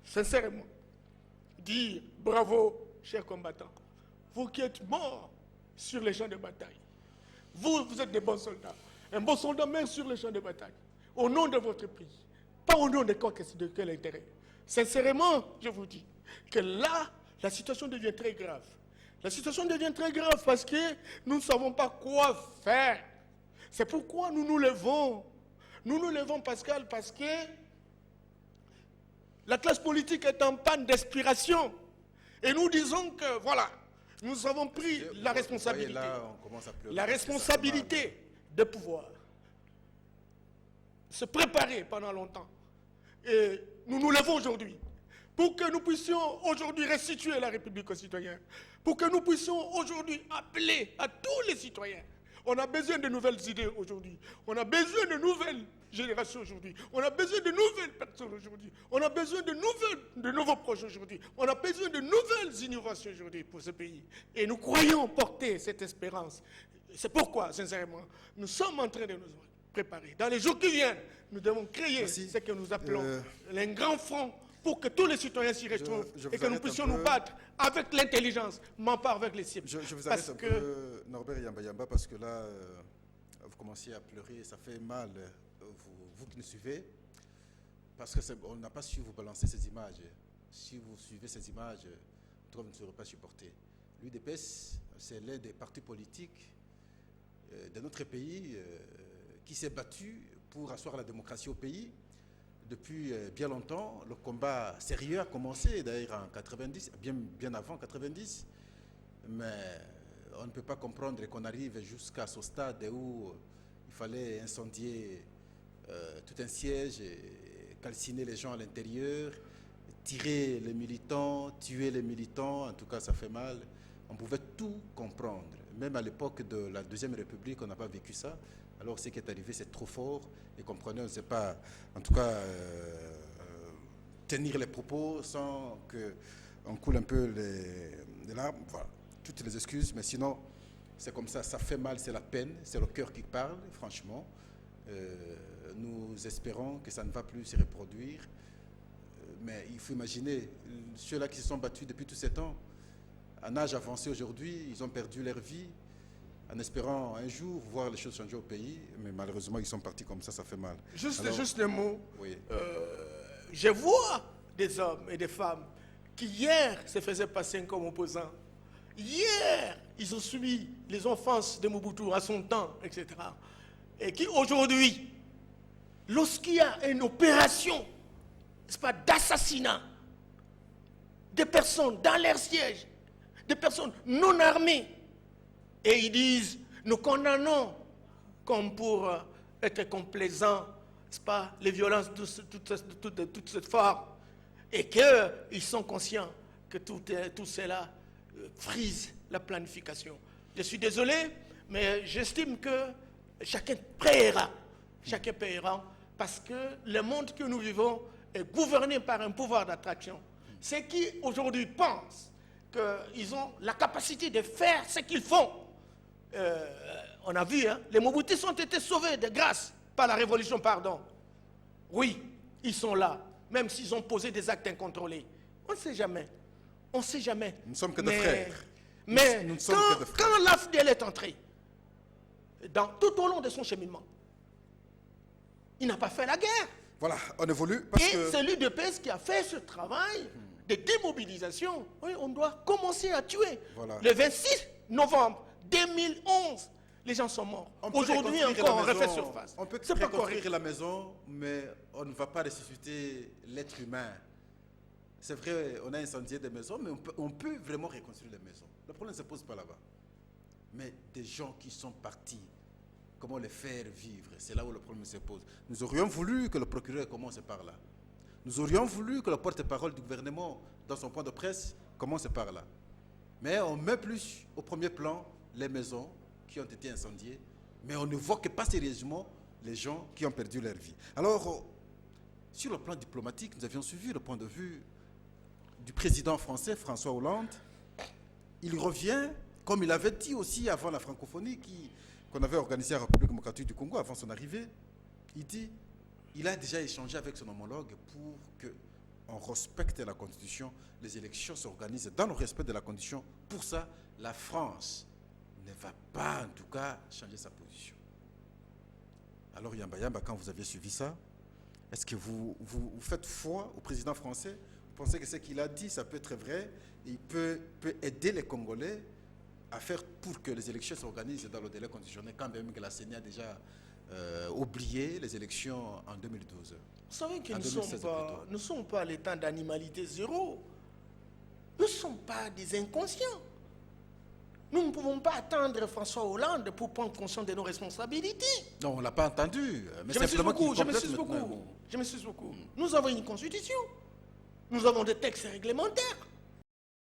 sincèrement, dire bravo, chers combattants. Vous qui êtes morts sur les champs de bataille. Vous êtes des bons soldats. Un bon soldat meurt sur les champs de bataille. Au nom de votre pays. Pas au nom de quel intérêt. Sincèrement, je vous dis que là, la situation devient très grave. La situation devient très grave parce que nous ne savons pas quoi faire. C'est pourquoi nous nous levons. Nous nous levons, Pascal, parce que la classe politique est en panne d'inspiration. Et nous disons que, voilà, nous avons pris la responsabilité. Là, on commence à pleurer, la responsabilité de pouvoir se préparer pendant longtemps. Et nous nous levons aujourd'hui pour que nous puissions aujourd'hui restituer la République aux citoyens, pour que nous puissions aujourd'hui appeler à tous les citoyens. On a besoin de nouvelles idées aujourd'hui. On a besoin de nouvelles générations aujourd'hui. On a besoin de nouvelles personnes aujourd'hui. On a besoin de nouveaux projets aujourd'hui. On a besoin de nouvelles innovations aujourd'hui pour ce pays. Et nous croyons porter cette espérance. C'est pourquoi, sincèrement, nous sommes en train de nous préparer. Dans les jours qui viennent, nous devons créer ce que nous appelons un grand front pour que tous les citoyens s'y retrouvent et que nous puissions nous battre avec l'intelligence, non pas avec les cibles. Je vous arrête un peu, Norbert Yamba, parce que là, vous commencez à pleurer, ça fait mal, vous qui nous suivez, parce qu'on n'a pas su vous balancer ces images. Si vous suivez ces images, vous ne serez pas supporté. L'UDPS, c'est l'un des partis politiques de notre pays qui s'est battu pour asseoir la démocratie au pays. Depuis bien longtemps, le combat sérieux a commencé, d'ailleurs en 90, bien avant 90, mais on ne peut pas comprendre qu'on arrive jusqu'à ce stade où il fallait incendier tout un siège, calciner les gens à l'intérieur, tirer les militants, tuer les militants, en tout cas ça fait mal. On pouvait tout comprendre. Même à l'époque de la Deuxième République, on n'a pas vécu ça. Alors ce qui est arrivé, c'est trop fort. Et comprenez, on ne sait pas, en tout cas, tenir les propos sans qu'on coule un peu les larmes. Voilà, toutes les excuses, mais sinon, c'est comme ça fait mal, c'est la peine, c'est le cœur qui parle, franchement. Nous espérons que ça ne va plus se reproduire. Mais il faut imaginer, ceux-là qui se sont battus depuis tous ces temps, à un âge avancé aujourd'hui, ils ont perdu leur vie, en espérant un jour voir les choses changer au pays, mais malheureusement ils sont partis comme ça fait mal. Juste le mot. Oui. Je vois des hommes et des femmes qui hier se faisaient passer comme opposants. Hier, ils ont subi les offenses de Mobutu à son temps, etc. Et qui aujourd'hui, lorsqu'il y a une opération, n'est-ce pas, d'assassinat de personnes dans leur siège, des personnes non armées, et ils disent, nous condamnons comme pour être complaisants, n'est-ce pas, les violences de toute cette forme, et qu'ils sont conscients que tout cela frise la planification. Je suis désolé, mais j'estime que chacun paiera, parce que le monde que nous vivons est gouverné par un pouvoir d'attraction. Ceux qui aujourd'hui pensent qu'ils ont la capacité de faire ce qu'ils font, on a vu, hein, les Mobutus ont été sauvés de grâce par la révolution, pardon. Oui, ils sont là, même s'ils ont posé des actes incontrôlés. On ne sait jamais. On ne sait jamais. Nous ne sommes que des frères. Mais quand l'AFDL est entré, tout au long de son cheminement, il n'a pas fait la guerre. Voilà, on évolue. C'est l'UDPS qui a fait ce travail de démobilisation. Oui, on doit commencer à tuer. Voilà. Le 26 novembre 2011, les gens sont morts. Aujourd'hui encore, on refait surface. On peut reconstruire la maison, mais on ne va pas ressusciter l'être humain. C'est vrai, on a incendié des maisons, mais on peut vraiment reconstruire les maisons. Le problème ne se pose pas là-bas. Mais des gens qui sont partis, comment les faire vivre? C'est là où le problème se pose. Nous aurions voulu que le procureur commence par là. Nous aurions voulu que le porte-parole du gouvernement, dans son point de presse, commence par là. Mais on met plus au premier plan les maisons qui ont été incendiées, mais on n'évoque pas sérieusement les gens qui ont perdu leur vie. Alors, sur le plan diplomatique, nous avions suivi le point de vue du président français, François Hollande. Il revient, comme il avait dit aussi avant la francophonie qu'on avait organisée en République démocratique du Congo, avant son arrivée, il dit il a déjà échangé avec son homologue pour qu'on respecte la Constitution, les élections s'organisent dans le respect de la Constitution. Pour ça, la France ne va pas, en tout cas, changer sa position. Alors, Yamba Yamba, quand vous avez suivi ça, est-ce que vous faites foi au président français? Vous pensez que ce qu'il a dit, ça peut être vrai? Il peut aider les Congolais à faire pour que les élections s'organisent dans le délai constitutionnel, quand même que la CENI a déjà oublié les élections en 2012. Vous savez que nous ne sommes pas à l'état d'animalité zéro. Nous ne sommes pas des inconscients. Nous ne pouvons pas attendre François Hollande pour prendre conscience de nos responsabilités. Non, on ne l'a pas entendu. Mais je m'excuse beaucoup. Nous avons une constitution. Nous avons des textes réglementaires.